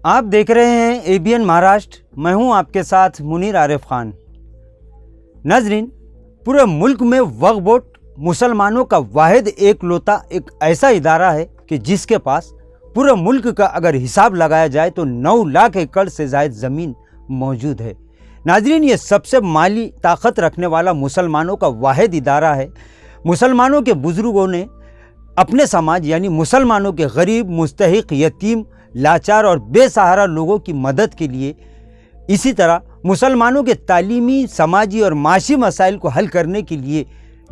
آپ دیکھ رہے ہیں ABN مہاراشٹر، میں ہوں آپ کے ساتھ منیر عارف خان۔ ناظرین، پورے ملک میں وقف بورڈ مسلمانوں کا واحد ایک لوتا ایک ایسا ادارہ ہے کہ جس کے پاس پورے ملک کا اگر حساب لگایا جائے تو 9 لاکھ ایکڑ سے زائد زمین موجود ہے۔ ناظرین، یہ سب سے مالی طاقت رکھنے والا مسلمانوں کا واحد ادارہ ہے۔ مسلمانوں کے بزرگوں نے اپنے سماج یعنی مسلمانوں کے غریب، مستحق، یتیم، لاچار اور بے سہارا لوگوں کی مدد کے لیے، اسی طرح مسلمانوں کے تعلیمی، سماجی اور معاشی مسائل کو حل کرنے کے لیے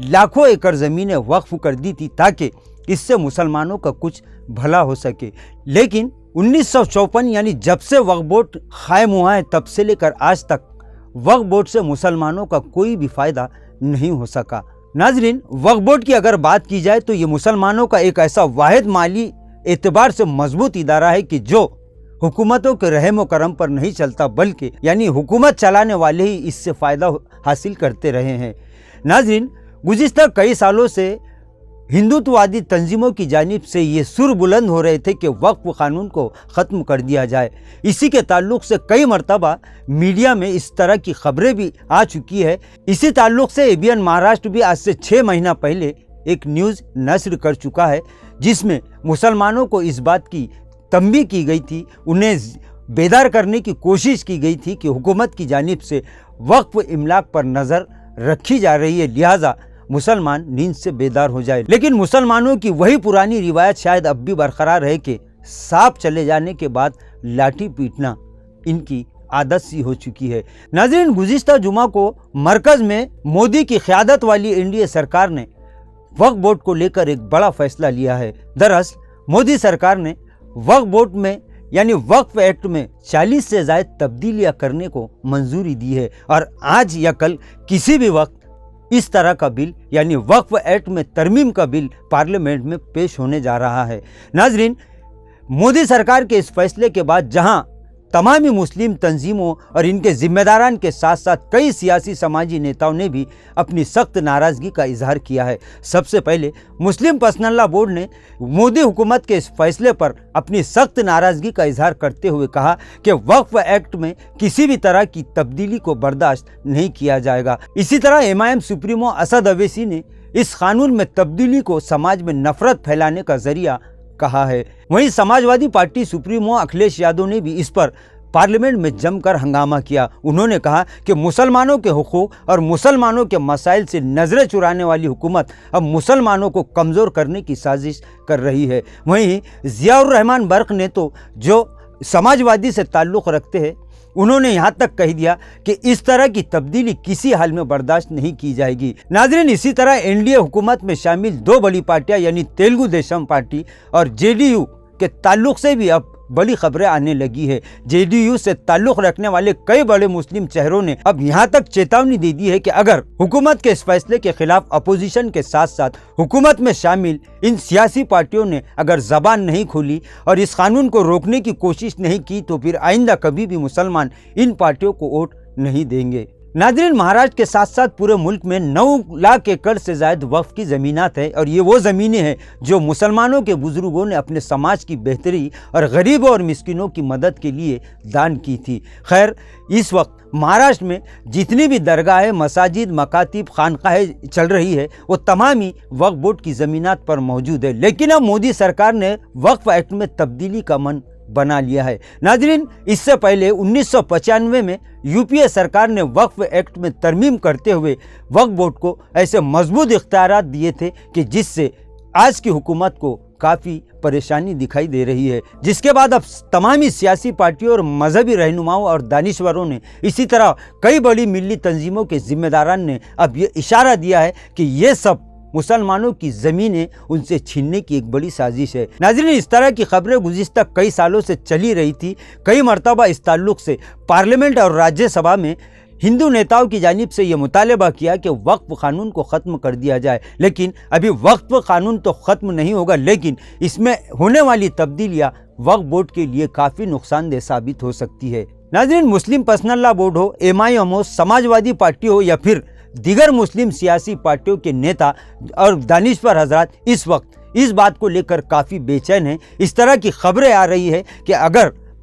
لاکھوں ایکڑ زمینیں وقف کر دی تھی تاکہ اس سے مسلمانوں کا کچھ بھلا ہو سکے۔ لیکن 1954 یعنی جب سے وقف بورڈ قائم ہوا ہے تب سے لے کر آج تک وقف بورڈ سے مسلمانوں کا کوئی بھی فائدہ نہیں ہو سکا۔ ناظرین، وقف بورڈ کی اگر بات کی جائے تو یہ مسلمانوں کا ایک ایسا واحد مالی اعتبار سے مضبوط ادارہ ہے کہ جو حکومتوں کے رحم و کرم پر نہیں چلتا، بلکہ یعنی حکومت چلانے والے ہی اس سے فائدہ حاصل کرتے رہے ہیں۔ ناظرین، گزشتہ کئی سالوں سے ہندوتوادی تنظیموں کی جانب سے یہ سر بلند ہو رہے تھے کہ وقف قانون کو ختم کر دیا جائے۔ اسی کے تعلق سے کئی مرتبہ میڈیا میں اس طرح کی خبریں بھی آ چکی ہے۔ اسی تعلق سے ABN مہاراشٹر بھی آج سے 6 مہینہ پہلے ایک نیوز نشر کر چکا ہے جس میں مسلمانوں کو اس بات کی تنبیہ کی گئی تھی، انہیں بیدار کرنے کی کوشش کی گئی تھی کہ حکومت کی جانب سے وقف املاک پر نظر رکھی جا رہی ہے، لہٰذا مسلمان نیند سے بیدار ہو جائے۔ لیکن مسلمانوں کی وہی پرانی روایت شاید اب بھی برقرار ہے کہ سانپ چلے جانے کے بعد لاٹھی پیٹنا ان کی عادت سی ہو چکی ہے۔ ناظرین، گزشتہ جمعہ کو مرکز میں مودی کی قیادت والی NDA سرکار نے وقف بورڈ کو لے کر ایک بڑا فیصلہ لیا ہے۔ دراصل مودی سرکار نے وقف بورڈ میں یعنی وقف ایکٹ میں 40 سے زائد تبدیلیاں کرنے کو منظوری دی ہے، اور آج یا کل کسی بھی وقت اس طرح کا بل یعنی وقف ایکٹ میں ترمیم کا بل پارلیمنٹ میں پیش ہونے جا رہا ہے۔ ناظرین، مودی سرکار کے اس فیصلے کے بعد جہاں تمامی مسلم تنظیموں اور ان کے ذمہ داران کے ساتھ ساتھ کئی سیاسی سماجی نیتاؤں نے بھی اپنی سخت ناراضگی کا اظہار کیا ہے۔ سب سے پہلے مسلم پرسنل لا بورڈ نے مودی حکومت کے اس فیصلے پر اپنی سخت ناراضگی کا اظہار کرتے ہوئے کہا کہ وقف ایکٹ میں کسی بھی طرح کی تبدیلی کو برداشت نہیں کیا جائے گا۔ اسی طرح MIM سپریمو اسد اویسی نے اس قانون میں تبدیلی کو سماج میں نفرت پھیلانے کا ذریعہ کہا ہے۔ وہیں سماجوادی پارٹی سپریمو اکھلیش یادو نے بھی اس پر پارلیمنٹ میں جم کر ہنگامہ کیا۔ انہوں نے کہا کہ مسلمانوں کے حقوق اور مسلمانوں کے مسائل سے نظریں چرانے والی حکومت اب مسلمانوں کو کمزور کرنے کی سازش کر رہی ہے۔ وہیں ضیاء الرحمن برق نے تو جو سماجوادی سے تعلق رکھتے ہیں، انہوں نے یہاں تک کہہ دیا کہ اس طرح کی تبدیلی کسی حال میں برداشت نہیں کی جائے گی۔ ناظرین، اسی طرح NDA حکومت میں شامل 2 بڑی پارٹیاں یعنی تیلگو دیشم پارٹی اور JDU کے تعلق سے بھی اب بڑی خبریں آنے لگی ہے۔ JDU سے تعلق رکھنے والے کئی بڑے مسلم چہروں نے اب یہاں تک چیتاونی دے دی ہے کہ اگر حکومت کے اس فیصلے کے خلاف اپوزیشن کے ساتھ ساتھ حکومت میں شامل ان سیاسی پارٹیوں نے اگر زبان نہیں کھولی اور اس قانون کو روکنے کی کوشش نہیں کی تو پھر آئندہ کبھی بھی مسلمان ان پارٹیوں کو ووٹ نہیں دیں گے۔ ناظرین، مہاراشٹر کے ساتھ ساتھ پورے ملک میں 9 لاکھ ایکڑ سے زائد وقف کی زمینات ہیں، اور یہ وہ زمینیں ہیں جو مسلمانوں کے بزرگوں نے اپنے سماج کی بہتری اور غریبوں اور مسکینوں کی مدد کے لیے دان کی تھی۔ خیر، اس وقت مہاراشٹر میں جتنی بھی درگاہیں، مساجد، مکاتب، خانقاہیں چل رہی ہے وہ تمامی وقف بورڈ کی زمینات پر موجود ہے، لیکن اب مودی سرکار نے وقف ایکٹ میں تبدیلی کا من بنا لیا ہے۔ ناظرین، اس سے پہلے 1995 میں UPA سرکار نے وقف ایکٹ میں ترمیم کرتے ہوئے وقف بورڈ کو ایسے مضبوط اختیارات دیے تھے کہ جس سے آج کی حکومت کو کافی پریشانی دکھائی دے رہی ہے، جس کے بعد اب تمامی سیاسی پارٹیوں اور مذہبی رہنماؤں اور دانشوروں نے، اسی طرح کئی بڑی ملی تنظیموں کے ذمہ داران نے اب یہ اشارہ دیا ہے کہ یہ سب مسلمانوں کی زمینیں ان سے چھیننے کی ایک بڑی سازش ہے۔ ناظرین، اس طرح کی خبریں گزشتہ کئی سالوں سے چلی رہی تھی۔ کئی مرتبہ اس تعلق سے پارلیمنٹ اور راجیہ سبھا میں ہندو نیتاؤں کی جانب سے یہ مطالبہ کیا کہ وقف قانون کو ختم کر دیا جائے، لیکن ابھی وقف قانون تو ختم نہیں ہوگا، لیکن اس میں ہونے والی تبدیلیاں وقف بورڈ کے لیے کافی نقصان دہ ثابت ہو سکتی ہے۔ ناظرین، مسلم پرسنل لا بورڈ ہو، MIM ہو، سماجوادی پارٹی ہو یا پھر دیگر مسلم سیاسی پارٹیوں کے نیتا اور دانشور حضرات اس وقت اس بات کو لے کر کافی بے چین ہیں۔ اس طرح کی خبریں آ رہی ہے کہ اگر